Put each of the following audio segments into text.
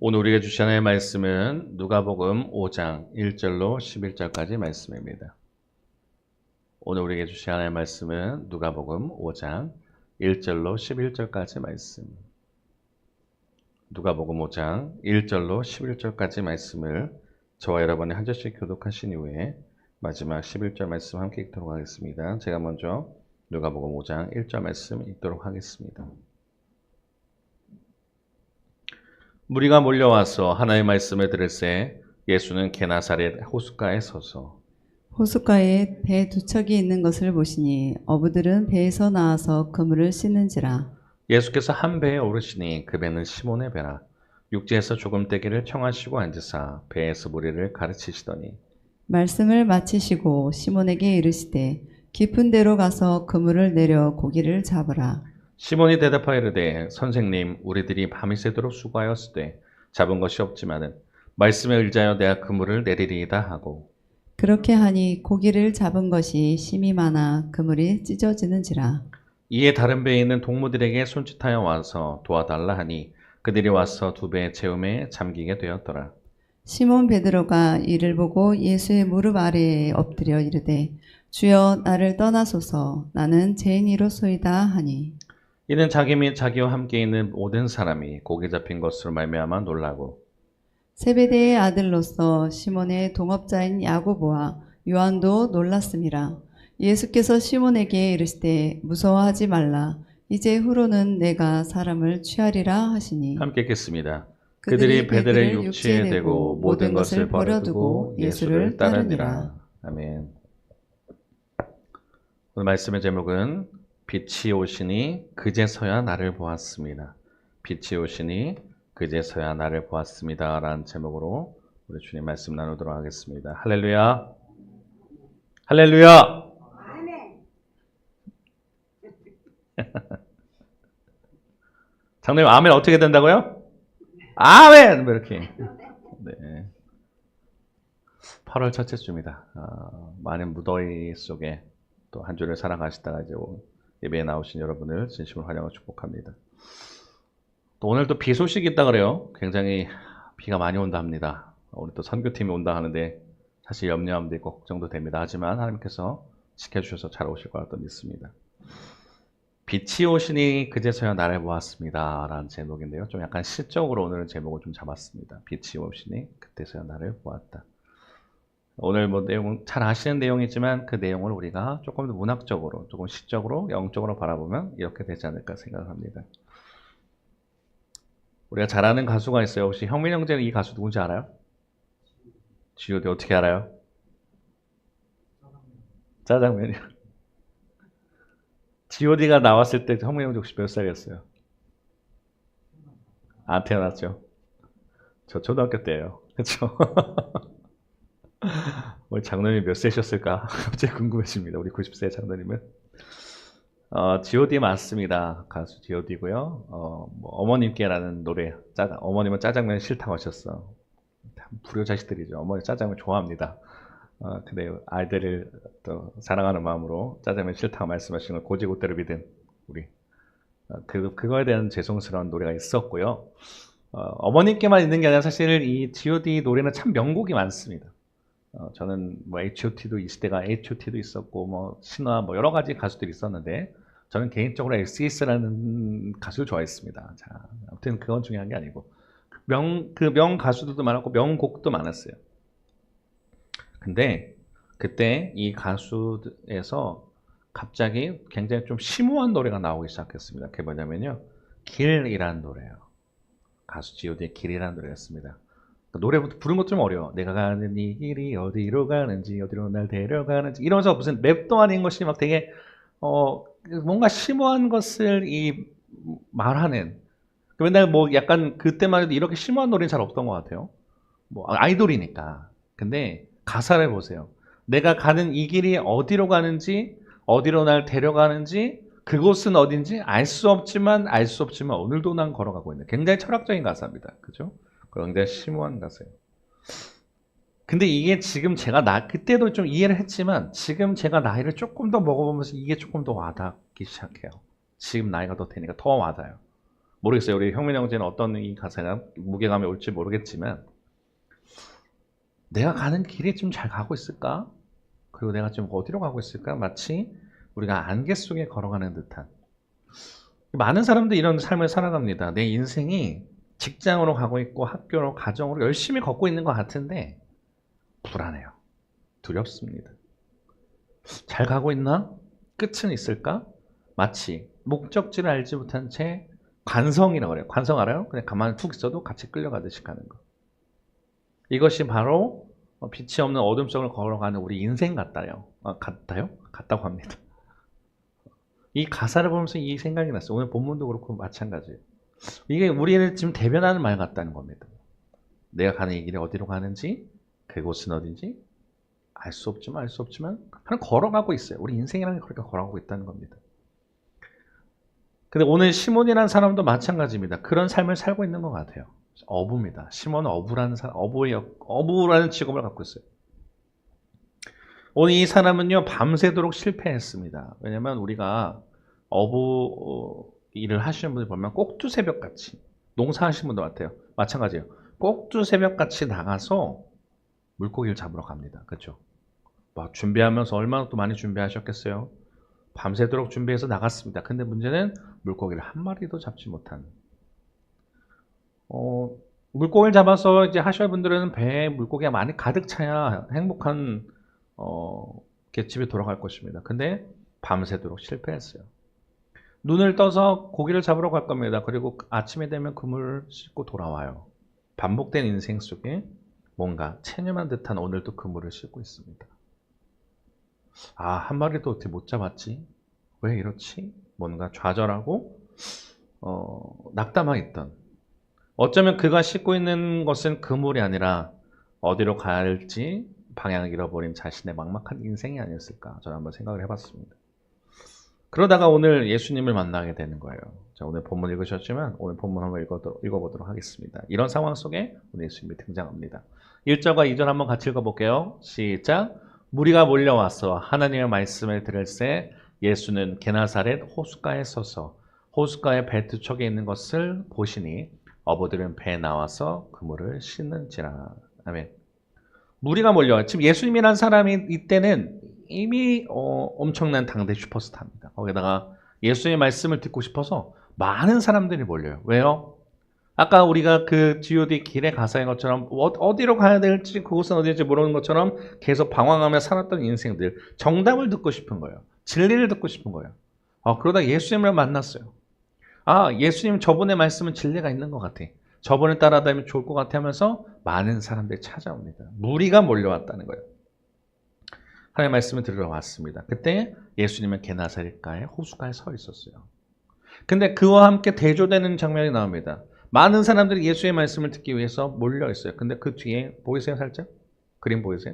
오늘 우리가 주신 하나님의 말씀은 누가복음 5장 1절로 11절까지 말씀입니다. 오늘 우리에게 주신 하나님의 말씀은 누가복음 5장 1절로 11절까지 말씀. 누가복음 5장 1절로 11절까지 말씀을 저와 여러분이 한 절씩 교독하신 이후에 마지막 11절 말씀 함께 읽도록 하겠습니다. 제가 먼저 누가복음 5장 1절 말씀 읽도록 하겠습니다. 무리가 몰려와서 하나님의 말씀을 들을새 예수는 게나사렛 호숫가에 서서 호숫가에 배 두 척이 있는 것을 보시니 어부들은 배에서 나와서 그물을 씻는지라. 예수께서 한 배에 오르시니 그 배는 시몬의 배라. 육지에서 조금 떼기를 청하시고 앉으사 배에서 무리를 가르치시더니 말씀을 마치시고 시몬에게 이르시되 깊은 데로 가서 그물을 내려 고기를 잡으라. 시몬이 대답하여 이르되 선생님 우리들이 밤이 새도록 수고하였으되 잡은 것이 없지만은 말씀에 의지하여 내가 그물을 내리리이다 하고 그렇게 하니 고기를 잡은 것이 심이 많아 그물이 찢어지는지라. 이에 다른 배에 있는 동무들에게 손짓하여 와서 도와달라 하니 그들이 와서 두 배의 채움에 잠기게 되었더라. 시몬 베드로가 이를 보고 예수의 무릎 아래에 엎드려 이르되 주여 나를 떠나소서 나는 죄인이로소이다 하니 이는 자기 및 자기와 함께 있는 모든 사람이 고기 잡힌 것으로 말미암아 놀라고 세베대의 아들로서 시몬의 동업자인 야고보와 요한도 놀랐음이라. 예수께서 시몬에게 이르시되 무서워하지 말라. 이제 후로는 내가 사람을 취하리라 하시니 함께 읽겠습니다. 그들이 배들을 육지에 대고 모든 것을 버려두고 예수를 따르니라. 아멘. 오늘 말씀의 제목은 빛이 오시니 그제서야 나를 보았습니다. 빛이 오시니 그제서야 나를 보았습니다. 라는 제목으로 우리 주님 말씀 나누도록 하겠습니다. 할렐루야. 할렐루야. 장로님 아멘 어떻게 된다고요? 아멘! 뭐 이렇게. 네. 8월 첫째 주입니다. 많은 무더위 속에 또 한 주를 살아가시다가 이제 예배에 나오신 여러분을 진심으로 환영하고 축복합니다. 또 오늘 또 비 소식이 있다 그래요. 굉장히 비가 많이 온다 합니다. 우리 또 선교팀이 온다 하는데 사실 염려함도 있고 걱정도 됩니다. 하지만 하나님께서 지켜주셔서 잘 오실 거라 또 믿습니다. 빛이 오시니 그제서야 나를 보았습니다. 라는 제목인데요. 좀 약간 시적으로 오늘은 제목을 좀 잡았습니다. 빛이 오시니 그때서야 나를 보았다. 오늘 뭐 내용 잘 아시는 내용이지만 그 내용을 우리가 조금 더 문학적으로, 조금 시적으로, 영적으로 바라보면 이렇게 되지 않을까 생각합니다. 우리가 잘 아는 가수가 있어요. 혹시 형민 형제는 이 가수 누군지 알아요? G.O.D 어떻게 알아요? 짜장면이요. G.O.D가 나왔을 때 형민 형제 혹시 몇 살이었어요? 안 태어났죠. 저 초등학교 때예요. 그렇죠? 우리 장로님이 몇 세셨을까? 갑자기 궁금해집니다. 우리 90세 장로님은. G.O.D 맞습니다. 가수 G.O.D고요. 뭐 어머님께라는 노래. 어머님은 짜장면 싫다고 하셨어. 불효자식들이죠. 어머니 짜장면 좋아합니다. 근데 아이들을 또 사랑하는 마음으로 짜장면 싫다고 말씀하시는 걸 고지고대로 믿은 우리. 그거에 대한 죄송스러운 노래가 있었고요. 어머님께만 있는 게 아니라 사실 이 G.O.D 노래는 참 명곡이 많습니다. 저는 뭐 H.O.T도 이 시대가 H.O.T도 있었고 뭐 신화 뭐 여러 가지 가수들이 있었는데 저는 개인적으로 S.E.S라는 가수를 좋아했습니다. 자, 아무튼 그건 중요한 게 아니고 그 명 가수들도 많았고 명곡도 많았어요. 근데 그때 이 가수에서 갑자기 굉장히 좀 심오한 노래가 나오기 시작했습니다. 그게 뭐냐면요, 길이라는 노래예요. 가수 G.O.D의 길이라는 노래였습니다. 노래부터 부른 것 좀 어려워. 내가 가는 이 길이 어디로 가는지 어디로 날 데려가는지 이러면서 무슨 랩도 아닌 것이 막 되게 뭔가 심오한 것을 이 말하는. 맨날 뭐 약간 그때만 해도 이렇게 심오한 노래는 잘 없던 것 같아요. 뭐 아이돌이니까. 근데 가사를 보세요. 내가 가는 이 길이 어디로 가는지 어디로 날 데려가는지 그곳은 어딘지 알 수 없지만 오늘도 난 걸어가고 있는 굉장히 철학적인 가사입니다. 그죠? 굉장히 심오한 가사예요. 근데 이게 지금 제가 그때도 좀 이해를 했지만 지금 제가 나이를 조금 더 먹어보면서 이게 조금 더 와닿기 시작해요. 지금 나이가 더 되니까 더 와닿아요. 모르겠어요. 우리 형민 형제는 어떤 이 가사가 무게감이 올지 모르겠지만 내가 가는 길이 좀 잘 가고 있을까? 그리고 내가 지금 어디로 가고 있을까? 마치 우리가 안개 속에 걸어가는 듯한. 많은 사람들이 이런 삶을 살아갑니다. 내 인생이 직장으로 가고 있고 학교로 가정으로 열심히 걷고 있는 것 같은데 불안해요. 두렵습니다. 잘 가고 있나? 끝은 있을까? 마치 목적지를 알지 못한 채 관성이라고 그래요. 관성 알아요? 그냥 가만히 툭 있어도 같이 끌려가듯이 가는 거. 이것이 바로 빛이 없는 어둠 속을 걸어가는 우리 인생 같다요. 같다요? 같다고 합니다. 이 가사를 보면서 이 생각이 났어요. 오늘 본문도 그렇고 마찬가지예요. 이게 우리를 지금 대변하는 말 같다는 겁니다. 내가 가는 이 길이 어디로 가는지, 그곳은 어딘지 알 수 없지만 그냥 걸어가고 있어요. 우리 인생이라는 게 그렇게 걸어가고 있다는 겁니다. 근데 오늘 시몬이라는 사람도 마찬가지입니다. 그런 삶을 살고 있는 것 같아요. 어부입니다. 시몬은 어부라는 사람, 어부라는 직업을 갖고 있어요. 오늘 이 사람은요, 밤새도록 실패했습니다. 왜냐면 우리가 어부 일을 하시는 분들 보면 꼭두새벽같이, 농사하시는 분들 같아요. 마찬가지예요. 꼭두새벽같이 나가서 물고기를 잡으러 갑니다. 그렇죠? 막 준비하면서 얼마나 또 많이 준비하셨겠어요? 밤새도록 준비해서 나갔습니다. 근데 문제는 물고기를 한 마리도 잡지 못한. 물고기를 잡아서 이제 하셔야 분들은 배에 물고기가 많이 가득 차야 행복한 집에 돌아갈 것입니다. 근데 밤새도록 실패했어요. 눈을 떠서 고기를 잡으러 갈 겁니다. 그리고 아침에 되면 그물을 씻고 돌아와요. 반복된 인생 속에 뭔가 체념한 듯한 오늘도 그물을 씻고 있습니다. 한 마리도 어떻게 못 잡았지? 왜 이렇지? 뭔가 좌절하고 낙담하고 있던. 어쩌면 그가 씻고 있는 것은 그물이 아니라 어디로 가야 할지 방향을 잃어버린 자신의 막막한 인생이 아니었을까 저는 한번 생각을 해봤습니다. 그러다가 오늘 예수님을 만나게 되는 거예요. 자, 오늘 본문 읽으셨지만 오늘 본문 한번 읽어보도록 하겠습니다. 이런 상황 속에 오늘 예수님이 등장합니다. 1절과 2절 한번 같이 읽어볼게요. 시작. 무리가 몰려와서 하나님의 말씀을 들을새 예수는 게나사렛 호숫가에 서서 호숫가의 배 두 척에 있는 것을 보시니 어부들은 배에 나와서 그물을 씻는지라. 아멘. 무리가 몰려와. 지금 예수님이라는 사람이 이때는 이미 엄청난 당대 슈퍼스타입니다. 거기다가 예수님의 말씀을 듣고 싶어서 많은 사람들이 몰려요. 왜요? 아까 우리가 그 G.O.D 길의 가사인 것처럼 어디로 가야 될지 그곳은 어디인지 모르는 것처럼 계속 방황하며 살았던 인생들, 정답을 듣고 싶은 거예요. 진리를 듣고 싶은 거예요. 그러다 예수님을 만났어요. 예수님 저분의 말씀은 진리가 있는 것 같아. 저분을 따라다니면 좋을 것 같아 하면서 많은 사람들이 찾아옵니다. 무리가 몰려왔다는 거예요. 하나님의 말씀을 들으러 왔습니다. 그때 예수님은 게나사렛가에 호숫가에 서 있었어요. 근데 그와 함께 대조되는 장면이 나옵니다. 많은 사람들이 예수의 말씀을 듣기 위해서 몰려 있어요. 근데 그 뒤에 보이세요? 살짝? 그림 보이세요?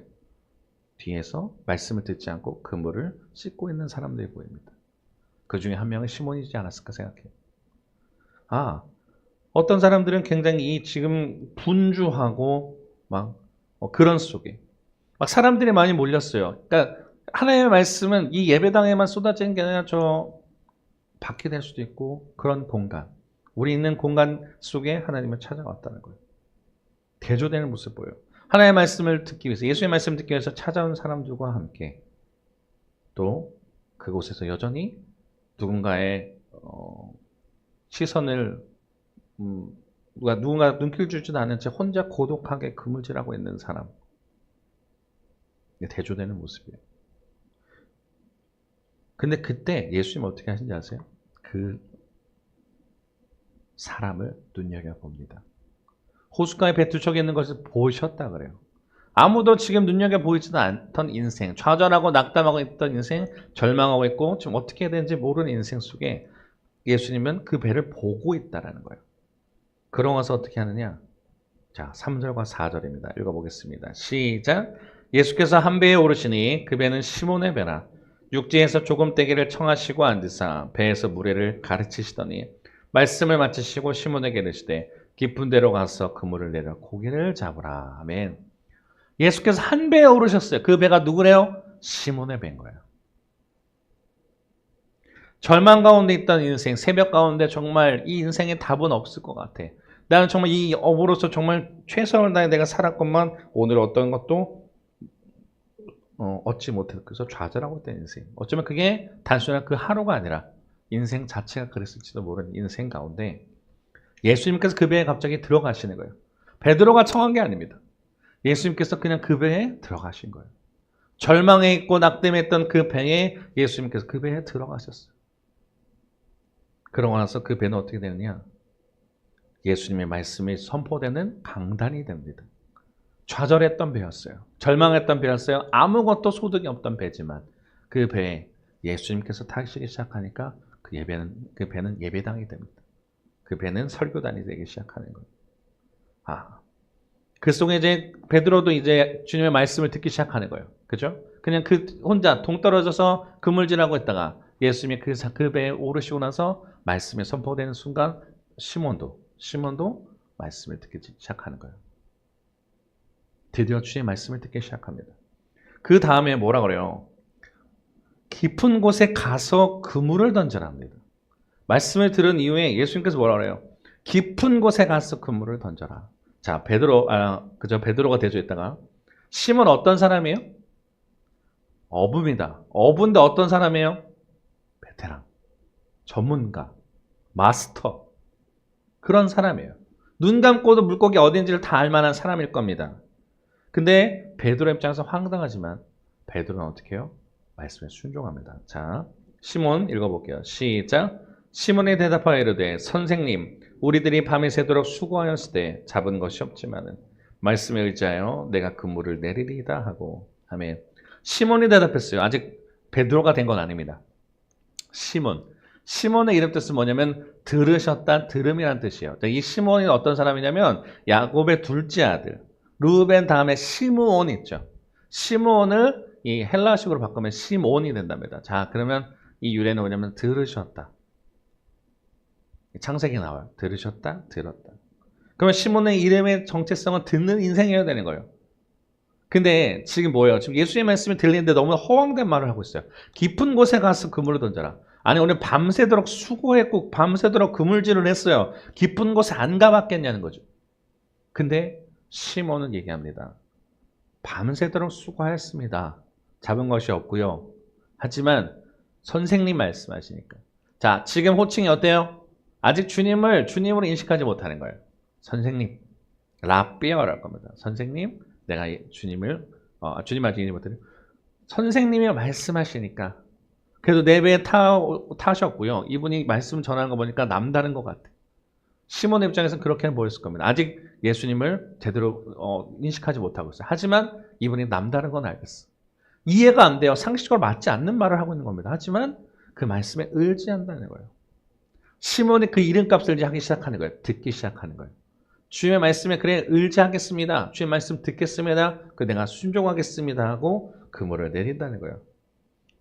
뒤에서 말씀을 듣지 않고 그물을 씻고 있는 사람들이 보입니다. 그 중에 한 명은 시몬이지 않았을까 생각해요. 어떤 사람들은 굉장히 지금 분주하고 막 그런 속에 막 사람들이 많이 몰렸어요. 그러니까 하나님의 말씀은 이 예배당에만 쏟아지는 게 아니라 저 밖에 될 수도 있고 그런 공간, 우리 있는 공간 속에 하나님을 찾아왔다는 거예요. 대조되는 모습 보여요. 하나님의 말씀을 듣기 위해서, 예수의 말씀을 듣기 위해서 찾아온 사람들과 함께 또 그곳에서 여전히 누군가의 시선을 누군가 눈길 주지도 않은 채 혼자 고독하게 그물질하고 있는 사람. 대조되는 모습이에요. 근데 그때 예수님 어떻게 하신지 아세요? 그 사람을 눈여겨봅니다. 호숫가에 배 두 척에 있는 것을 보셨다 그래요. 아무도 지금 눈여겨보이지도 않던 인생, 좌절하고 낙담하고 있던 인생, 절망하고 있고 지금 어떻게 해야 되는지 모르는 인생 속에 예수님은 그 배를 보고 있다는 거예요. 그러고 와서 어떻게 하느냐? 자, 3절과 4절입니다. 읽어보겠습니다. 시작. 예수께서 한 배에 오르시니 그 배는 시몬의 배라. 육지에서 조금 떼기를 청하시고 앉으사 배에서 무례를 가르치시더니 말씀을 마치시고 시몬에게 이르시되 깊은 데로 가서 그물을 내려 고기를 잡으라. 아멘. 예수께서 한 배에 오르셨어요. 그 배가 누구래요? 시몬의 배인 거예요. 절망 가운데 있던 인생, 새벽 가운데 정말 이 인생에 답은 없을 것 같아. 나는 정말 이 업으로서 정말 최선을 다해 내가 살았건만 오늘 어떤 것도 얻지 못했고 그래서 좌절하고 있던 인생. 어쩌면 그게 단순한 그 하루가 아니라 인생 자체가 그랬을지도 모르는 인생 가운데 예수님께서 그 배에 갑자기 들어가시는 거예요. 베드로가 청한 게 아닙니다. 예수님께서 그냥 그 배에 들어가신 거예요. 절망에 있고 낙담했던 그 배에 예수님께서 그 배에 들어가셨어요. 그러고 나서 그 배는 어떻게 되느냐? 예수님의 말씀이 선포되는 강단이 됩니다. 좌절했던 배였어요. 절망했던 배였어요. 아무것도 소득이 없던 배지만 그 배에 예수님께서 타시기 시작하니까 그 배는 예배당이 됩니다. 그 배는 설교단이 되기 시작하는 거예요. 그 속에 이제 베드로도 이제 주님의 말씀을 듣기 시작하는 거예요. 그죠? 그냥 혼자 동떨어져서 그물질하고 있다가 예수님이 그 배에 오르시고 나서 말씀이 선포되는 순간 시몬도 말씀을 듣기 시작하는 거예요. 드디어 주의 말씀을 듣기 시작합니다. 그 다음에 뭐라 그래요? 깊은 곳에 가서 그물을 던져라 합니다. 말씀을 들은 이후에 예수님께서 뭐라 그래요? 깊은 곳에 가서 그물을 던져라. 자, 베드로가 대조했다가 시몬 어떤 사람이에요? 어부입니다. 어부인데 어떤 사람이에요? 베테랑, 전문가, 마스터 그런 사람이에요. 눈 감고도 물고기 어딘지를 다 알만한 사람일 겁니다. 근데 베드로 입장에서 황당하지만 베드로는 어떻게 해요? 말씀에 순종합니다. 자, 시몬 읽어볼게요. 시작. 시몬이 대답하여 이르되 선생님 우리들이 밤이 새도록 수고하였을 때 잡은 것이 없지만은 말씀에 의지하여 내가 그물을 내리리이다 하고 아멘. 시몬이 대답했어요. 아직 베드로가 된 건 아닙니다. 시몬의 이름 뜻은 뭐냐면 들으셨다, 들음이라는 뜻이에요. 이 시몬이 어떤 사람이냐면 야곱의 둘째 아들 루벤 다음에 시므온 있죠. 시므온을 이 헬라식으로 바꾸면 시몬이 된답니다. 자, 그러면 이 유래는 뭐냐면 들으셨다. 창세기 나와요. 들으셨다, 들었다. 그러면 시몬의 이름의 정체성은 듣는 인생이어야 되는 거예요. 근데 지금 뭐예요? 지금 예수의 말씀이 들리는데 너무 허황된 말을 하고 있어요. 깊은 곳에 가서 그물을 던져라. 아니 오늘 밤새도록 수고했고 밤새도록 그물질을 했어요. 깊은 곳에 안 가봤겠냐는 거죠. 근데 시몬은 얘기합니다. 밤새도록 수고하였습니다. 잡은 것이 없고요. 하지만 선생님 말씀하시니까. 자, 지금 호칭이 어때요? 아직 주님으로 인식하지 못하는 거예요. 선생님, 라비어라고 합니다. 선생님, 내가 주님을 주님 말씀이지 못해요. 선생님이 말씀하시니까 그래도 내 배에 타셨고요. 이분이 말씀 전하는 거 보니까 남다른 것 같아요. 시몬의 입장에서는 그렇게는 보였을 겁니다. 아직 예수님을 제대로 인식하지 못하고 있어요. 하지만 이분이 남다른 건 알겠어. 이해가 안 돼요. 상식적으로 맞지 않는 말을 하고 있는 겁니다. 하지만 그 말씀에 의지한다는 거예요. 시몬이 그 이름값을 이제 하기 시작하는 거예요. 듣기 시작하는 거예요. 주의 말씀에 그래 의지하겠습니다. 주의 말씀 듣겠습니다. 내가 순종하겠습니다 하고 그물을 내린다는 거예요.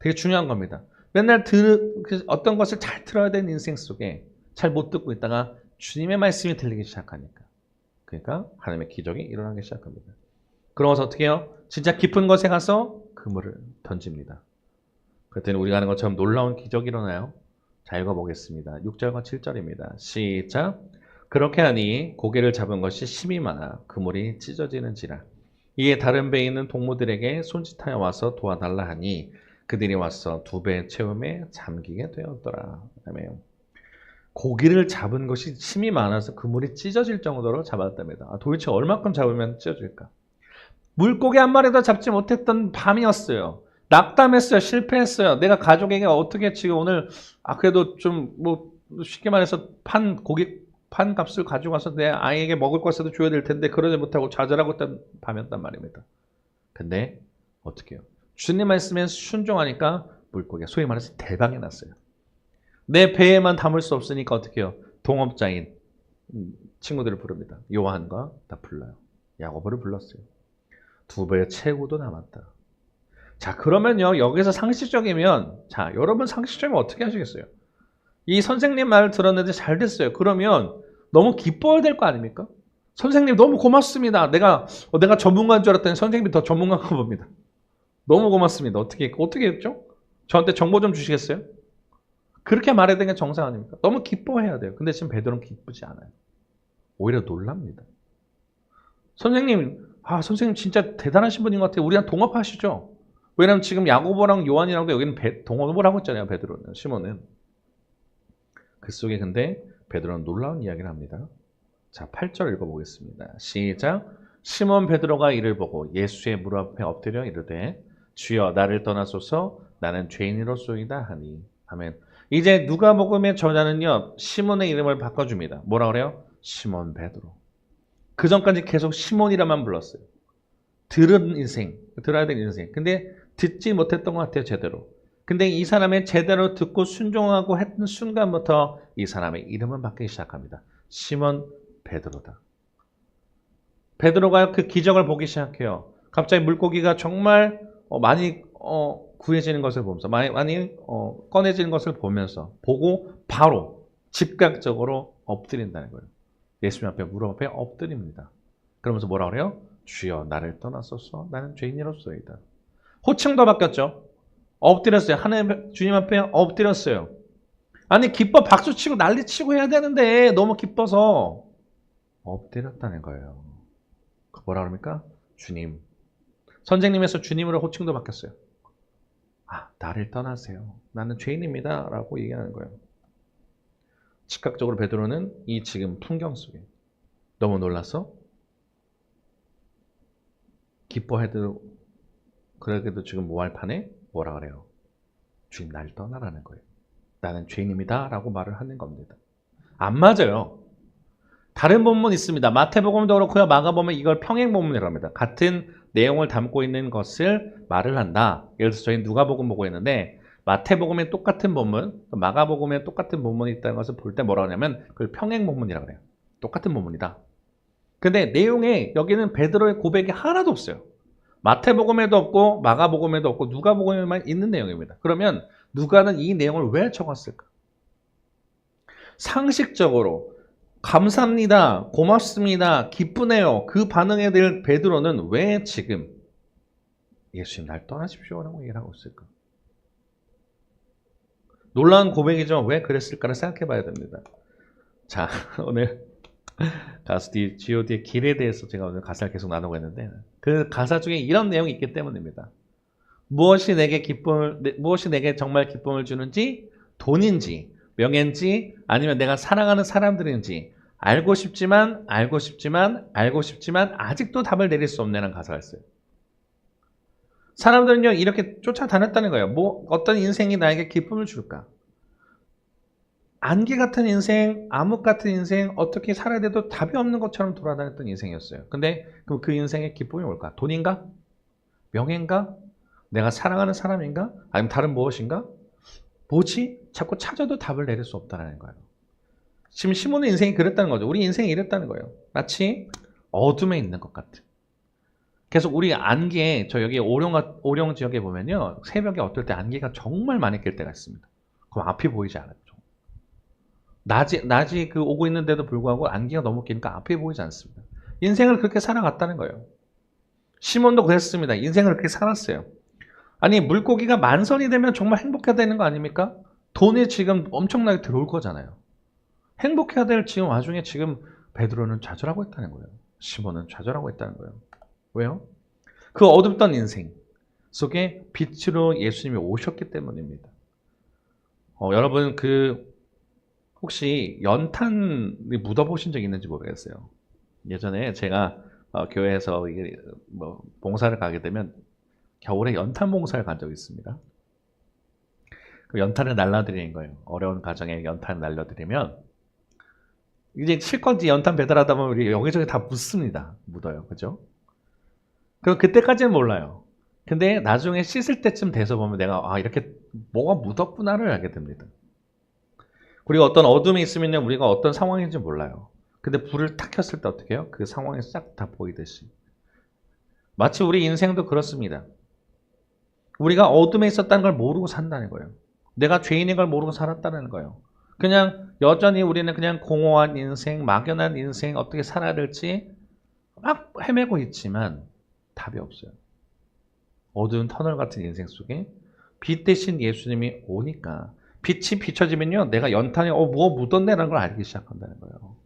되게 중요한 겁니다. 맨날 어떤 것을 잘 들어야 되는 인생 속에 잘 못 듣고 있다가 주님의 말씀이 들리기 시작하니까 그러니까 하나님의 기적이 일어나기 시작합니다. 그러면서 어떻게 해요? 진짜 깊은 곳에 가서 그물을 던집니다. 그랬더니 우리가 하는 것처럼 놀라운 기적이 일어나요. 자, 읽어보겠습니다. 6절과 7절입니다. 시작. 그렇게 하니 고개를 잡은 것이 심히 많아 그물이 찢어지는지라. 이에 다른 배에 있는 동무들에게 손짓하여 와서 도와달라 하니 그들이 와서 두 배 채움에 잠기게 되었더라. 아멘. 고기를 잡은 것이 힘이 많아서 그물이 찢어질 정도로 잡았답니다. 도대체 얼마큼 잡으면 찢어질까? 물고기 한 마리도 잡지 못했던 밤이었어요. 낙담했어요. 실패했어요. 내가 가족에게 어떻게 지금 오늘 그래도 좀 쉽게 말해서 판 값을 가지고 와서 내 아이에게 먹을 것이라도 줘야 될 텐데 그러지 못하고 좌절하고 있던 밤이었단 말입니다. 근데 어떻게 해요? 주님 말씀에 순종하니까 물고기가 소위 말해서 대박이 났어요. 내 배에만 담을 수 없으니까 어떻게 해요? 동업자인 친구들을 부릅니다. 요한과 다 불러요. 야고보를 불렀어요. 두 배의 채구도 남았다. 자, 그러면요, 여기서 상식적이면, 자, 여러분 상식적이면 어떻게 하시겠어요? 이 선생님 말을 들었는데 잘 됐어요. 그러면 너무 기뻐야 될 거 아닙니까? 선생님 너무 고맙습니다. 내가 전문가인 줄 알았더니 선생님이 더 전문가인가 봅니다. 너무 고맙습니다. 어떻게 했죠? 저한테 정보 좀 주시겠어요? 그렇게 말해야 되는 게 정상 아닙니까? 너무 기뻐해야 돼요. 근데 지금 베드로는 기쁘지 않아요. 오히려 놀랍니다. 선생님, 선생님 진짜 대단하신 분인 것 같아요. 우리랑 동업하시죠? 왜냐면 지금 야고보랑 요한이랑도 여기는 동업을 하고 있잖아요. 베드로는, 시몬은. 그 속에 근데 베드로는 놀라운 이야기를 합니다. 자, 8절 읽어보겠습니다. 시작. 시몬 베드로가 이를 보고 예수의 무릎 앞에 엎드려 이르되 주여 나를 떠나소서 나는 죄인이로소이다 하니. 아멘. 이제 누가복음의 저자는요 시몬의 이름을 바꿔줍니다. 뭐라 그래요? 시몬 베드로. 그 전까지 계속 시몬이라만 불렀어요. 들은 인생, 들어야 될 인생. 근데 듣지 못했던 것 같아요, 제대로. 근데 이 사람의 제대로 듣고 순종하고 했던 순간부터 이 사람의 이름은 바뀌기 시작합니다. 시몬 베드로다. 베드로가 그 기적을 보기 시작해요. 갑자기 물고기가 정말 많이 구해지는 것을 보면서 많이 꺼내지는 것을 보면서 보고 바로 즉각적으로 엎드린다는 거예요. 예수님 앞에 무릎 앞에 엎드립니다. 그러면서 뭐라 그래요? 주여 나를 떠나소서 나는 죄인이로소이다. 호칭도 바뀌었죠. 엎드렸어요. 하나님 주님 앞에 엎드렸어요. 아니 기뻐 박수치고 난리치고 해야 되는데 너무 기뻐서 엎드렸다는 거예요. 뭐라 그럽니까? 주님. 선생님에서 주님으로 호칭도 바뀌었어요. 나를 떠나세요. 나는 죄인입니다. 라고 얘기하는 거예요. 즉각적으로 베드로는 이 지금 풍경 속에 너무 놀라서 기뻐해도 그러게도 지금 모할 판에 뭐라 그래요? 주님 날 떠나라는 거예요. 나는 죄인입니다. 라고 말을 하는 겁니다. 안 맞아요. 다른 본문 있습니다. 마태복음도 그렇고요. 마가복음은 이걸 평행본문이라고 합니다. 같은 내용을 담고 있는 것을 말을 한다. 예를 들어서 저희 누가복음 보고 있는데 마태복음에 똑같은 본문, 마가복음에 똑같은 본문이 있다는 것을 볼 때 뭐라고 하냐면 그걸 평행본문이라고 해요. 똑같은 본문이다. 근데 내용에 여기는 베드로의 고백이 하나도 없어요. 마태복음에도 없고 마가복음에도 없고 누가복음에만 있는 내용입니다. 그러면 누가는 이 내용을 왜 적었을까? 상식적으로 감사합니다, 고맙습니다, 기쁘네요. 그 반응에 대한 베드로는 왜 지금 예수님 날 떠나십시오라고 얘기를 하고 있을까? 놀라운 고백이죠. 왜 그랬을까를 생각해 봐야 됩니다. 자, 오늘 가수 G.O.D의 길에 대해서 제가 오늘 가사를 계속 나누고 있는데 그 가사 중에 이런 내용이 있기 때문입니다. 무엇이 내게 정말 기쁨을 주는지, 돈인지, 명예인지, 아니면 내가 사랑하는 사람들인지 알고 싶지만 아직도 답을 내릴 수 없는 가사가 있어요. 사람들은요 이렇게 쫓아다녔다는 거예요. 어떤 인생이 나에게 기쁨을 줄까? 안개 같은 인생, 암흑 같은 인생, 어떻게 살아야 돼도 답이 없는 것처럼 돌아다녔던 인생이었어요. 근데 그 인생의 기쁨이 뭘까? 돈인가? 명예인가? 내가 사랑하는 사람인가? 아니면 다른 무엇인가? 뭐지? 자꾸 찾아도 답을 내릴 수 없다는 거예요. 지금 시몬의 인생이 그랬다는 거죠. 우리 인생이 이랬다는 거예요. 마치 어둠에 있는 것 같은. 계속 우리 안개, 저 여기 오령 지역에 보면요. 새벽에 어떨 때 안개가 정말 많이 낄 때가 있습니다. 그럼 앞이 보이지 않았죠. 낮이 오고 있는데도 불구하고 안개가 너무 끼니까 앞이 보이지 않습니다. 인생을 그렇게 살아갔다는 거예요. 시몬도 그랬습니다. 인생을 그렇게 살았어요. 아니 물고기가 만선이 되면 정말 행복해야 되는 거 아닙니까? 돈이 지금 엄청나게 들어올 거잖아요. 행복해야 될 지금 와중에 지금 베드로는 좌절하고 있다는 거예요. 시몬은 좌절하고 있다는 거예요. 왜요? 그 어둡던 인생 속에 빛으로 예수님이 오셨기 때문입니다. 여러분 혹시 연탄 묻어보신 적 있는지 모르겠어요. 예전에 제가 교회에서 봉사를 가게 되면 겨울에 연탄 봉사를 간 적이 있습니다. 그 연탄을 날려드리는 거예요. 어려운 가정에 연탄을 날려드리면 이제 실컷 연탄 배달하다 보면 우리 여기저기 다 묻어요. 그죠? 그럼 그때까지는 몰라요. 근데 나중에 씻을 때쯤 돼서 보면 내가 이렇게 뭐가 묻었구나를 알게 됩니다. 그리고 어떤 어둠이 있으면요 우리가 어떤 상황인지 몰라요. 근데 불을 탁 켰을 때 어떻게 해요? 그 상황이 싹 다 보이듯이. 마치 우리 인생도 그렇습니다. 우리가 어둠에 있었다는 걸 모르고 산다는 거예요. 내가 죄인인 걸 모르고 살았다는 거예요. 그냥 여전히 우리는 그냥 공허한 인생, 막연한 인생 어떻게 살아야 될지 막 헤매고 있지만 답이 없어요. 어두운 터널 같은 인생 속에 빛 대신 예수님이 오니까 빛이 비춰지면요, 내가 연탄에 뭐 묻었네라는 걸 알기 시작한다는 거예요.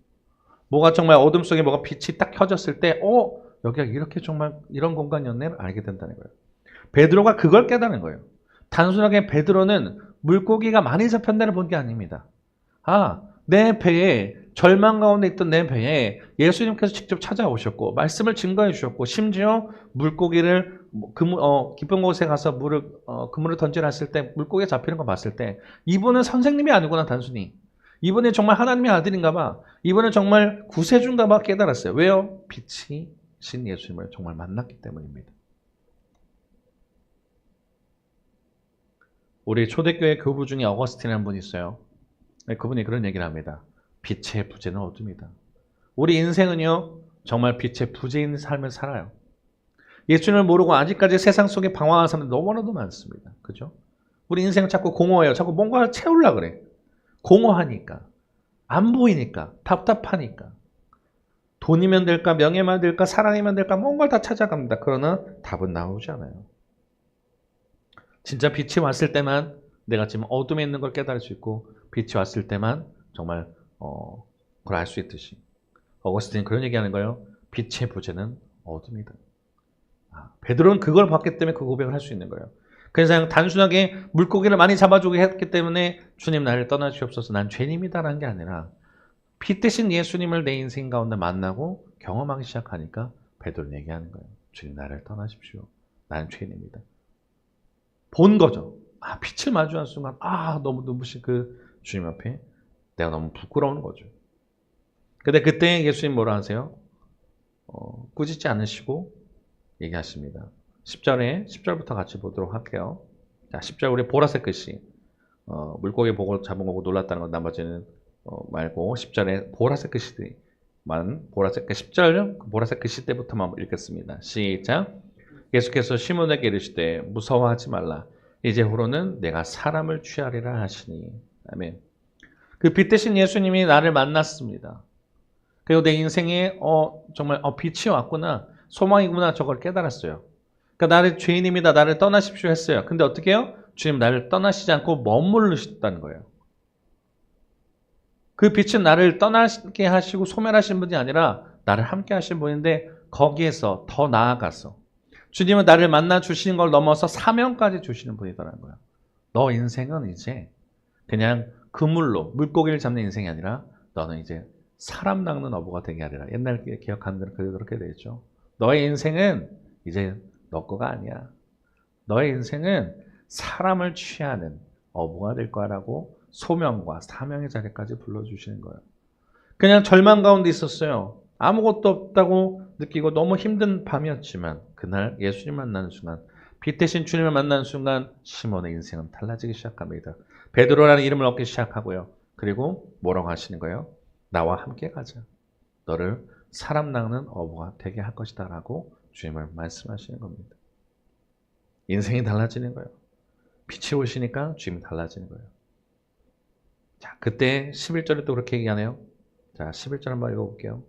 뭐가 정말 어둠 속에 뭐가 빛이 딱 켜졌을 때, 여기가 이렇게 정말 이런 공간이었네를 알게 된다는 거예요. 베드로가 그걸 깨달은 거예요. 단순하게 베드로는 물고기가 많이 잡혔다를 본 게 아닙니다. 내 배에, 절망 가운데 있던 내 배에 예수님께서 직접 찾아오셨고 말씀을 증거해 주셨고, 심지어 물고기를 깊은 곳에 가서 그물을 던지라 했을 때 물고기가 잡히는 거 봤을 때, 이분은 선생님이 아니구나. 단순히 이분이 정말 하나님의 아들인가 봐, 이분은 정말 구세주인가 봐 깨달았어요. 왜요? 빛이 신 예수님을 정말 만났기 때문입니다. 우리 초대교회 교부 중에 어거스틴이라는 분이 있어요. 그분이 그런 얘기를 합니다. 빛의 부재는 어둠이다. 우리 인생은요, 정말 빛의 부재인 삶을 살아요. 예수님을 모르고 아직까지 세상 속에 방황하는 사람들 너무나도 많습니다. 그죠? 우리 인생은 자꾸 공허해요. 자꾸 뭔가를 채우려고 그래. 공허하니까, 안 보이니까, 답답하니까. 돈이면 될까, 명예만 될까, 사랑이면 될까, 뭔가를 다 찾아갑니다. 그러나 답은 나오지 않아요. 진짜 빛이 왔을 때만 내가 지금 어둠에 있는 걸 깨달을 수 있고, 빛이 왔을 때만 정말 그걸 알 수 있듯이, 어거스틴은 그런 얘기하는 거예요. 빛의 부재는 어둠이다. 베드로는 그걸 봤기 때문에 그 고백을 할 수 있는 거예요. 그래서 단순하게 물고기를 많이 잡아주고 했기 때문에 주님 나를 떠나주옵소서, 난 죄인입니다라는 게 아니라, 빛 대신 예수님을 내 인생 가운데 만나고 경험하기 시작하니까 베드로는 얘기하는 거예요. 주님 나를 떠나십시오, 나는 죄인입니다. 본 거죠. 빛을 마주한 순간 너무 눈부신 그 주님 앞에 내가 너무 부끄러운 거죠. 근데 그때 예수님 뭐라 하세요? 꾸짖지 않으시고 얘기하십니다. 10절부터 같이 보도록 할게요. 자, 10절 우리 보라색 글씨, 물고기 보고 잡은 거고 놀랐다는 건 나머지는 말고 10절에 보라색 글씨만, 보라색 10절 보라색 글씨 때부터만 읽겠습니다. 시작. 예수께서 시몬에게 이르시되 무서워하지 말라, 이제후로는 내가 사람을 취하리라 하시니. 아멘. 그 빛 대신 예수님이 나를 만났습니다. 그리고 내 인생에 정말 빛이 왔구나, 소망이구나, 저걸 깨달았어요. 그러니까 나를 죄인입니다, 나를 떠나십시오 했어요. 근데 어떻게 해요? 주님 나를 떠나시지 않고 머무르셨다는 거예요. 그 빛은 나를 떠나게 하시고 소멸하신 분이 아니라 나를 함께 하신 분인데, 거기에서 더 나아가서 주님은 나를 만나 주시는 걸 넘어서 사명까지 주시는 분이더라는 거예요. 너 인생은 이제 그냥 그물로 물고기를 잡는 인생이 아니라 너는 이제 사람 낚는 어부가 되게 하리라. 옛날 기억하는 대로 그렇게 되죠. 너의 인생은 이제 너 거가 아니야. 너의 인생은 사람을 취하는 어부가 될 거라고 소명과 사명의 자리까지 불러주시는 거예요. 그냥 절망 가운데 있었어요. 아무것도 없다고 느끼고 너무 힘든 밤이었지만, 그날 예수님 만나는 순간, 빛 대신 주님을 만나는 순간 시몬의 인생은 달라지기 시작합니다. 베드로라는 이름을 얻기 시작하고요. 그리고 뭐라고 하시는 거예요? 나와 함께 가자. 너를 사람 낚는 어부가 되게 할 것이다 라고 주님을 말씀하시는 겁니다. 인생이 달라지는 거예요. 빛이 오시니까 주님이 달라지는 거예요. 자, 그때 11절에 또 그렇게 얘기하네요. 자, 11절 한번 읽어볼게요.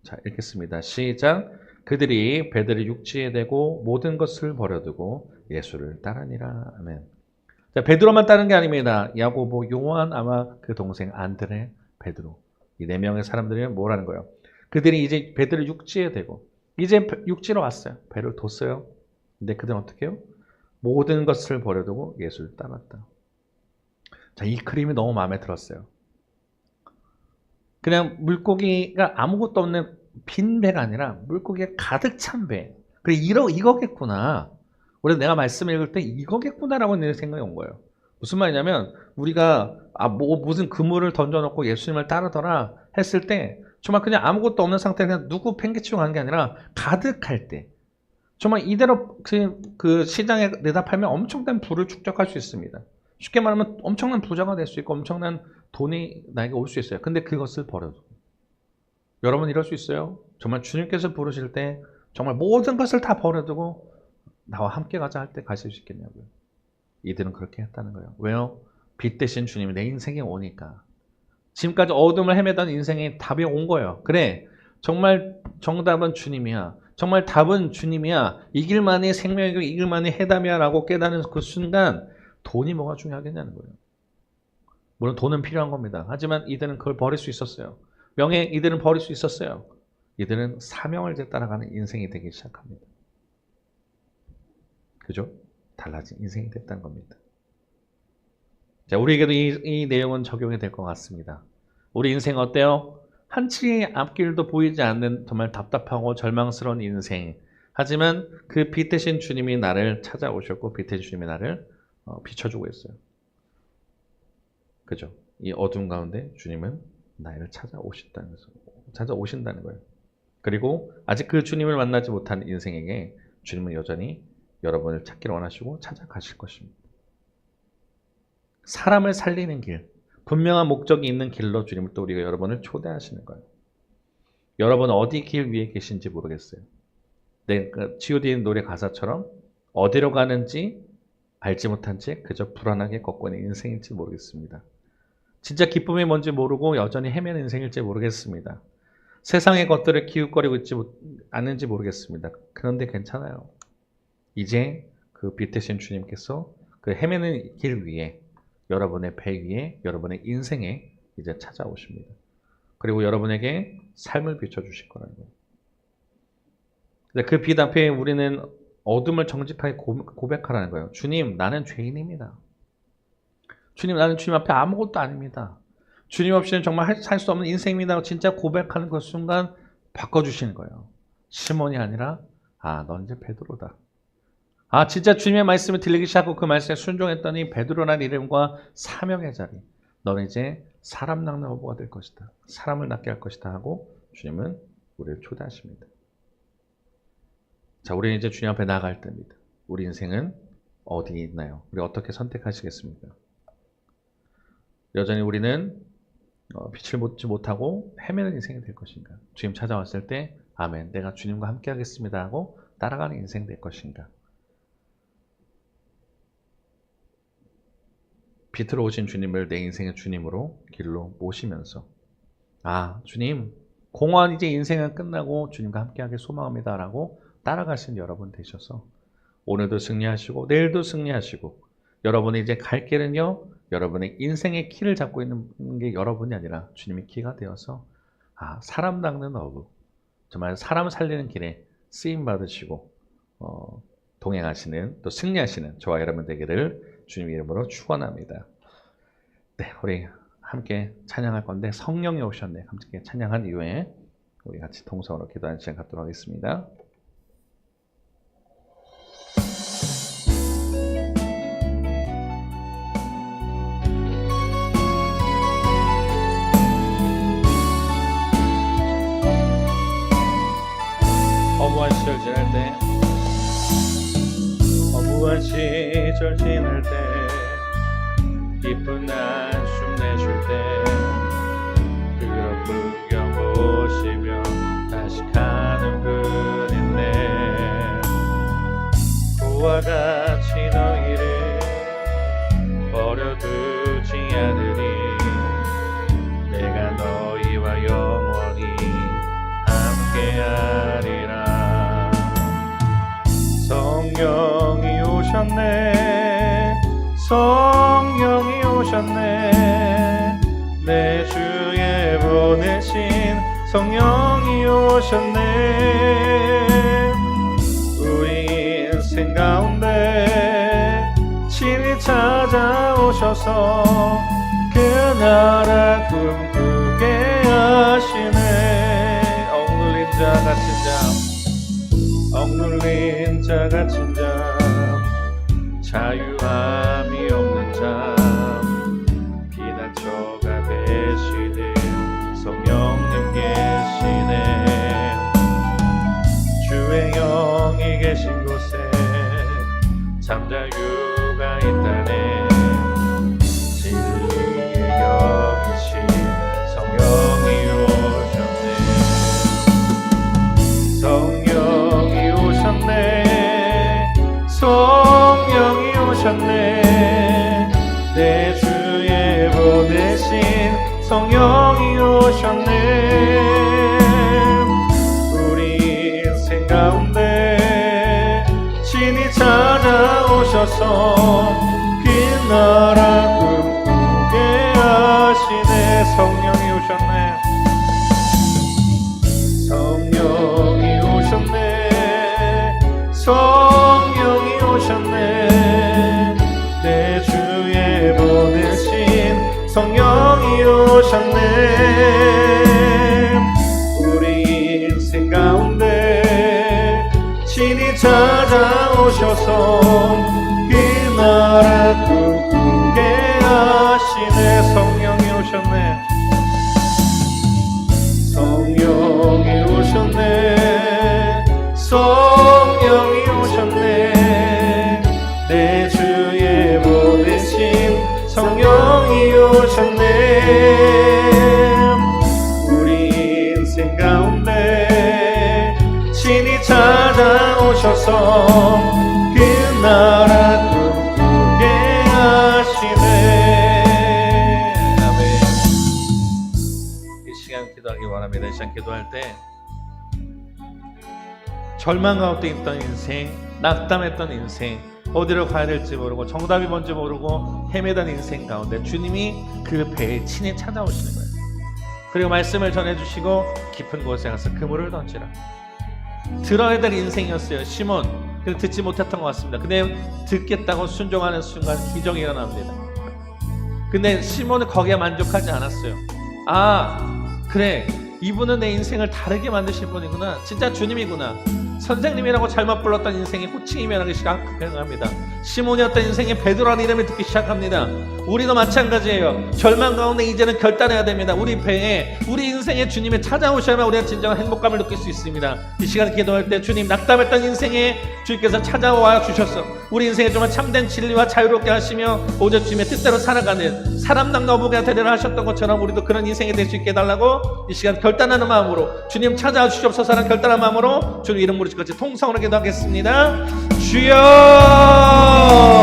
자, 읽겠습니다. 시작. 그들이 배들을 육지에 대고 모든 것을 버려두고 예수를 따르니라. 아멘. 자, 베드로만 따른 게 아닙니다. 야고보, 요한, 아마 그 동생 안드레, 베드로, 이 네 명의 사람들이 뭐라는 거예요? 그들이 이제 배들을 육지에 대고, 이제 육지로 왔어요. 배를 뒀어요. 근데 그들은 어떻게 해요? 모든 것을 버려두고 예수를 따랐다. 자, 이 그림이 너무 마음에 들었어요. 그냥 물고기가 아무것도 없는 빈 배가 아니라 물고기가 가득 찬 배. 그래, 이거겠구나. 원래 내가 말씀을 읽을 때 이거겠구나라고 내 생각이 온 거예요. 무슨 말이냐면, 우리가 무슨 그물을 던져놓고 예수님을 따르더라 했을 때, 정말 그냥 아무것도 없는 상태에 그냥 누구 팽개치고 가는 게 아니라 가득할 때, 정말 이대로 그 시장에 내다 팔면 엄청난 부를 축적할 수 있습니다. 쉽게 말하면 엄청난 부자가 될 수 있고 엄청난 돈이 나에게 올 수 있어요. 근데 그것을 버려두고. 여러분 이럴 수 있어요? 정말 주님께서 부르실 때 정말 모든 것을 다 버려두고 나와 함께 가자 할 때 가실 수 있겠냐고요. 이들은 그렇게 했다는 거예요. 왜요? 빛 대신 주님이 내 인생에 오니까. 지금까지 어둠을 헤매던 인생에 답이 온 거예요. 그래, 정말 정답은 주님이야. 정말 답은 주님이야. 이 길만이 생명이고 이 길만이 해답이야 라고 깨닫는 그 순간, 돈이 뭐가 중요하겠냐는 거예요. 물론 돈은 필요한 겁니다. 하지만 이들은 그걸 버릴 수 있었어요. 명예, 이들은 버릴 수 있었어요. 이들은 사명을 이제 따라가는 인생이 되기 시작합니다. 그죠? 달라진 인생이 됐다는 겁니다. 자, 우리에게도 이 내용은 적용이 될 것 같습니다. 우리 인생 어때요? 한치의 앞길도 보이지 않는 정말 답답하고 절망스러운 인생. 하지만 그 빛 대신 주님이 나를 찾아오셨고 빛 대신 주님이 나를 비춰주고 있어요. 그죠? 이 어둠 가운데 주님은 나를 찾아오신다는 거예요. 그리고 아직 그 주님을 만나지 못한 인생에게 주님은 여전히 여러분을 찾기를 원하시고 찾아가실 것입니다. 사람을 살리는 길, 분명한 목적이 있는 길로 주님은 또 우리가 여러분을 초대하시는 거예요. 여러분 어디 길 위에 계신지 모르겠어요. G.O.D 노래 가사처럼 어디로 가는지 알지 못한 채 그저 불안하게 걷고 있는 인생일지 모르겠습니다. 진짜 기쁨이 뭔지 모르고 여전히 헤매는 인생일지 모르겠습니다. 세상의 것들을 기웃거리고 있지 않은지 모르겠습니다. 그런데 괜찮아요. 이제 그 빛 대신 주님께서 그 헤매는 길 위에 여러분의 배 위에 여러분의 인생에 이제 찾아오십니다. 그리고 여러분에게 삶을 비춰주실 거라는 거예요. 그 빛 앞에 우리는 어둠을 정직하게 고백하라는 거예요. 주님, 나는 죄인입니다. 주님, 나는 주님 앞에 아무것도 아닙니다. 주님 없이는 정말 살 수 없는 인생입니다. 진짜 고백하는 그 순간 바꿔주시는 거예요. 시몬이 아니라 넌 이제 베드로다. 진짜 주님의 말씀을 들리기 시작하고 그 말씀에 순종했더니 베드로라는 이름과 사명의 자리. 너는 이제 사람 낚는 어부가 될 것이다. 사람을 낚게 할 것이다 하고 주님은 우리를 초대하십니다. 자, 우리는 이제 주님 앞에 나아갈 때입니다. 우리 인생은 어디에 있나요? 우리 어떻게 선택하시겠습니까? 여전히 우리는 빛을 보지 못하고 헤매는 인생이 될 것인가? 주님 찾아왔을 때 아멘, 내가 주님과 함께 하겠습니다 하고 따라가는 인생 될 것인가? 빛으로 오신 주님을 내 인생의 주님으로 길로 모시면서 주님, 공허한 이제 인생은 끝나고 주님과 함께하길 소망합니다 라고 따라가신 여러분 되셔서 오늘도 승리하시고 내일도 승리하시고 여러분이 이제 갈 길은요, 여러분의 인생의 키를 잡고 있는 게 여러분이 아니라 주님의 키가 되어서 사람 낚는 어부, 정말 사람 살리는 길에 쓰임 받으시고 동행하시는 또 승리하시는 저와 여러분 되기를 주님 이름으로 축원합니다. 네, 우리 함께 찬양할 건데 성령이 오셨네. 함께 찬양한 이후에 우리 같이 동성으로 기도하는 시간 갖도록 하겠습니다. 허무한 시절 지날 때 허무한 시절 지날 때 기쁜 한숨 내쉴 때 그런 풍경 보시며 다시 가는 분인데 그와 같이 너희를 버려두지 않으리 내가 너희와 영원히 함께하리라. 성령이 오셨네, 성령이 오셨네, 내 주에 보내신 성령이 오셨네. 우리 인생 가운데 친히 찾아오셔서 그 나라 꿈꾸게 하시네. 억눌린 자 같은 자, 억눌린 자 같은 자, 자유함이 없는 자, 피난처가 되시는 성령님 계시네. 주의 영이 계신 곳에 잠자유가 있다네. 진리에 여기신 성령이 오셨네. 성령이 오셨네, 성령이 오셨네, 내 주에 보내신 성령이 오셨네. 우리 인생 가운데 친히 찾아오셔서 그 나라 꿈꾸게 찾아오셔서 그 나라 꿈꾸게 하시네. 성령이 오셨네. 성령이 오셨네. 성령이 오셨네. 내 주에 보내신 성령이 오셨네. 우리 인생 가운데 신이 찾아오셔서 그 나라 꿈꾸게 하시네. 아멘. 이 시간 기도하기 원합니다. 이 시간 기도할 때 절망 가운데 있던 인생, 낙담했던 인생, 어디로 가야 될지 모르고 정답이 뭔지 모르고 헤매던 인생 가운데 주님이 그 배에 친히 찾아오시는 거예요. 그리고 말씀을 전해주시고 깊은 곳에 가서 그물을 던지라. 들어야 될 인생이었어요. 시몬. 근데 듣지 못했던 것 같습니다. 근데 듣겠다고 순종하는 순간 기적이 일어납니다. 근데 시몬은 거기에 만족하지 않았어요. 아, 그래, 이분은 내 인생을 다르게 만드실 분이구나. 진짜 주님이구나. 선생님이라고 잘못 불렀던 인생이 호칭이 변하기 시작합니다. 시몬이었던 인생이 베드로라는 이름을 듣기 시작합니다. 우리도 마찬가지예요. 절망 가운데 이제는 결단해야 됩니다. 우리 배에, 우리 인생에 주님이 찾아오셔야만 우리가 진정한 행복감을 느낄 수 있습니다. 이 시간 기도할 때 주님, 낙담했던 인생에 주님께서 찾아와 주셔서 우리 인생에 정말 참된 진리와 자유롭게 하시며 오직 주님의 뜻대로 살아가는 사람당 너보게 되리라 하셨던 것처럼 우리도 그런 인생이 될 수 있게 해달라고 이 시간 결단하는 마음으로 주님 찾아와 주시옵소서라는 결단한 마음으로 주님 이름 부르실 것이 통성으로 기도하겠습니다. 주여,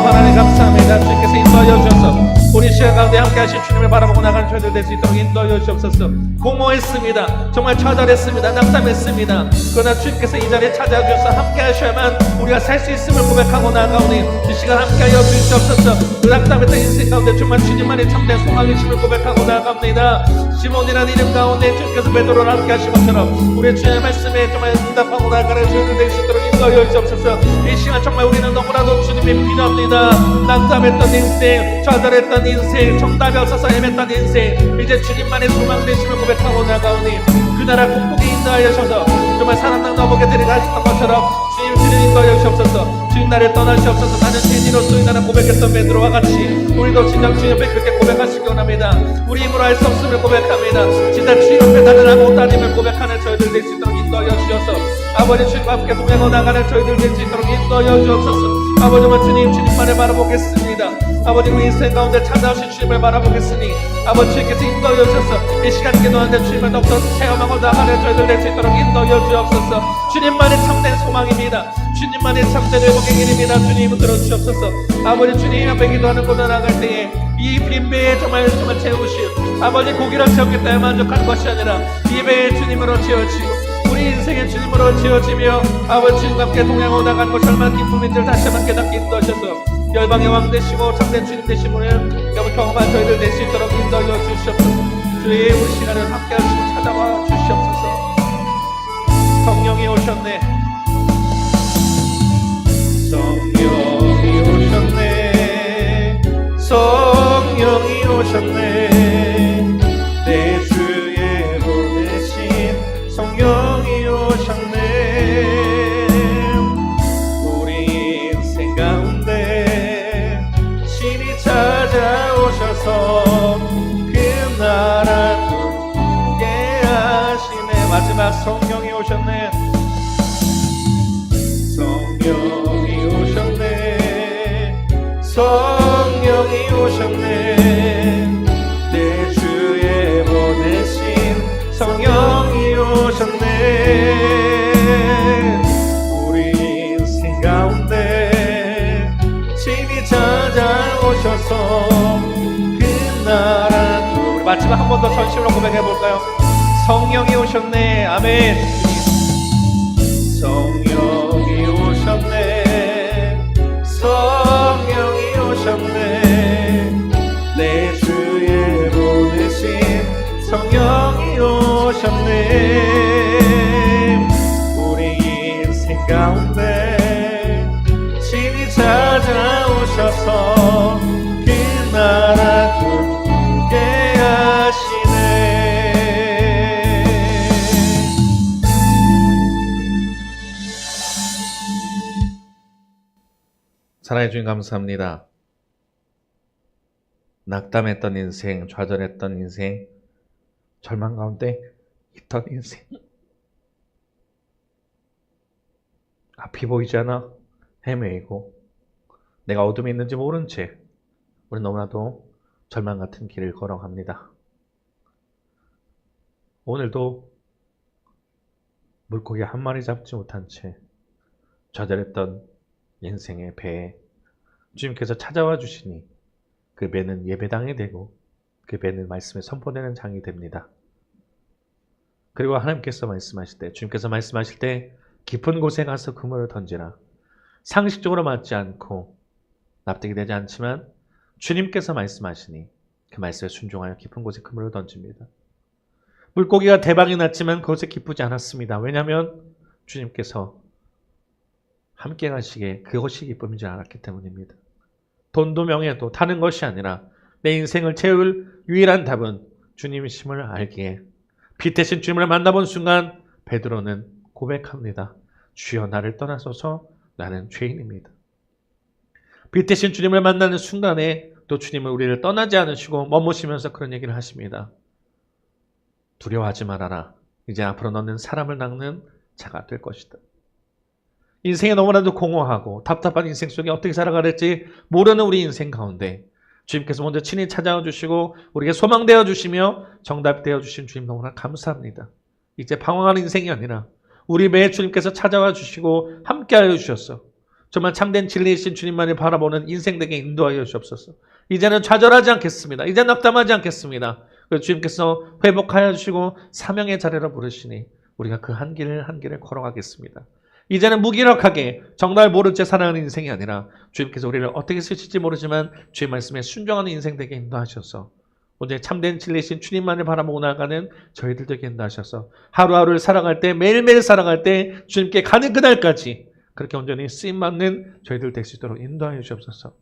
하나님 감사합니다. 주님께서 인도하여 주셔서 우리 시간 가운데 함께 하신 주님을 바라보고 나가는 저희들 될 수 있도록 인도하여 주옵소서. 공허했습니다. 정말 좌절했습니다. 낙담했습니다. 그러나 주님께서 이 자리에 찾아와 주셔서 함께 하셔야만 우리가 살 수 있음을 고백하고 나가오니 이 시간 함께 하여 주시옵소서. 그 낙담했던 인생 가운데 정말 주님만의 참된 소망이심을 고백하고 나갑니다. 시몬이라는 이름 가운데 주님께서 베드로를 함께 하신 것처럼 우리의 주님의 말씀에 정말 응답하고 나가는 저희들 될 수 있도록 인도하여 주옵소서. 이 시간 정말 우리는 너무나도 주님이 필요합니다. 낙담했던 인생, 좌절했던 인생, 정답이 없어서 헤맸던 인생, 이제 주님만의 소망 되심을 고백하고 나가오니 그 나라 꿈꾸게 인도하여 주셔서 정말 사람당 너보게 데려가셨던 것처럼 주님 인도하여 주옵소서. 주님 나를 떠나시옵소서. 나는 죄인으로서이다라는 고백했던 베드로와 같이 우리도 진정 주님 앞에 그렇게 고백하시기 원합니다. 우리 힘으로 할 수 없음을 고백합니다. 진짜 주님 앞에 나는 아무것도 아님을 고백하는 저희들 될 수 있도록 인도하여 주셔서 아버지 주님과 함께 동행하고 나가는 저희들 될 수 있도록 인도하여 주옵소서. 아버지와 주님만을 바라보겠습니다. 아버지 우리 인생 가운데 찾아오신 주님을 바라보겠으니 아버지 주님께서 인도하여 주셔서 이 시간 기도하는데 주님을 더욱더 체험하고 나가는 저희들 될 수 있도록 인도하여 주옵소서. 주님만의 참된 소망입니다. 주님만의 참된 회복의 길입니다. 주님 들어주옵소서. 아버지 주님 앞에 기도하는 곳에 나갈 때에 이 빈배에 정말 채우시오. 아버지 고기를 채웠기 때문에 만족한 것이 아니라 이 배에 주님으로 채워지고 우리 인생의 주님으로 지어지며 아버지 주님과 함께 동행하고 나간 것 얼마나 기쁨인 줄 다시 한번 깨닫게 인도하셔서 열방의 왕 되시고 참된 주님 되심을 여러분 경험한 저희들 될 수 있도록 인도하여 주시옵소서. 주의 우리 시간을 함께 하시고 찾아와 주시옵소서. 성령이 오셨네. 성령이 오셨네. 성령이 오셨네. 내 주에 보내신 성령이 오셨네. 우리 인생 가운데 신이 찾아오셔서 그 나라 꿈꾸게 하시네. 마지막 성령이 오셨네. 성령이 오셨네. 성령이 오셨네. 내 주에 보내신 성령이 오셨네. 우리 인생 가운데 신이 찾아오셔서 그 나라 우리 마지막 한 번 더 전심으로 고백해 볼까요? 성령이 오셨네. 아멘. 성령이 오셨네. 성령이 오셨네. 내 주에 보내신 성령이 오셨네. 우리 인생 가운데 신이 찾아오셔서 그 나라 꿈꾸게 하시네. 사랑해 주님 감사합니다. 낙담했던 인생, 좌절했던 인생, 절망 가운데 있던 인생, 앞이 보이지 않아 헤매이고 내가 어둠에 있는지 모른 채 우리 너무나도 절망 같은 길을 걸어갑니다. 오늘도 물고기 한 마리 잡지 못한 채 좌절했던 인생의 배에 주님께서 찾아와 주시니 그 배는 예배당이 되고 그 배는 말씀에 선포되는 장이 됩니다. 그리고 하나님께서 말씀하실 때, 주님께서 말씀하실 때 깊은 곳에 가서 그물을 던지라. 상식적으로 맞지 않고 납득이 되지 않지만 주님께서 말씀하시니 그 말씀에 순종하여 깊은 곳에 그물을 던집니다. 물고기가 대박이 났지만 그것에 기쁘지 않았습니다. 왜냐하면 주님께서 함께 가시기에 그것이 기쁨인 줄 알았기 때문입니다. 돈도 명예도 다른 것이 아니라 내 인생을 채울 유일한 답은 주님이심을 알기에 빛 대신 주님을 만나본 순간 베드로는 고백합니다. 주여 나를 떠나소서 나는 죄인입니다. 빛 대신 주님을 만나는 순간에 또 주님은 우리를 떠나지 않으시고 머무시면서 그런 얘기를 하십니다. 두려워하지 말아라. 이제 앞으로 너는 사람을 낚는 자가 될 것이다. 인생에 너무나도 공허하고 답답한 인생 속에 어떻게 살아가야 될지 모르는 우리 인생 가운데 주님께서 먼저 친히 찾아와 주시고 우리에게 소망되어 주시며 정답되어 주신 주님 너무나 감사합니다. 이제 방황하는 인생이 아니라 우리 매일 주님께서 찾아와 주시고 함께하여 주셨어. 정말 참된 진리이신 주님만을 바라보는 인생 되게 인도하여 주옵소서. 이제는 좌절하지 않겠습니다. 이제 낙담하지 않겠습니다. 그래서 주님께서 회복하여 주시고 사명의 자리로 부르시니 우리가 그 한 길을 걸어가겠습니다. 이제는 무기력하게 정말 모른 채 살아가는 인생이 아니라 주님께서 우리를 어떻게 쓰실지 모르지만 주의 말씀에 순종하는 인생 되게 인도하셔서 오늘 참된 진리이신 주님만을 바라보고 나아가는 저희들 되게 인도하셔서 하루하루를 살아갈 때 매일매일 살아갈 때 주님께 가는 그날까지 그렇게 온전히 쓰임받는 저희들 될 수 있도록 인도하여 주옵소서.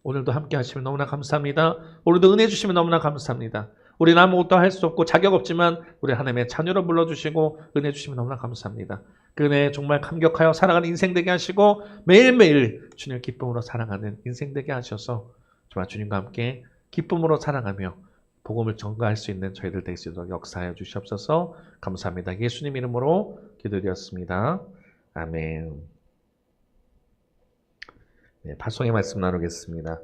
오늘도 함께 하시면 너무나 감사합니다. 오늘도 은혜 주시면 너무나 감사합니다. 우리는 아무것도 할 수 없고 자격 없지만 우리 하나님의 자녀로 불러주시고 은혜 주시면 너무나 감사합니다. 그 은혜에 정말 감격하여 살아가는 인생 되게 하시고 매일매일 주님 기쁨으로 살아가는 인생 되게 하셔서 정말 주님과 함께 기쁨으로 살아가며 복음을 전가할 수 있는 저희들 될 수 있도록 역사하여 주시옵소서. 감사합니다. 예수님 이름으로 기도드렸습니다. 아멘. 네, 파송의 말씀 나누겠습니다.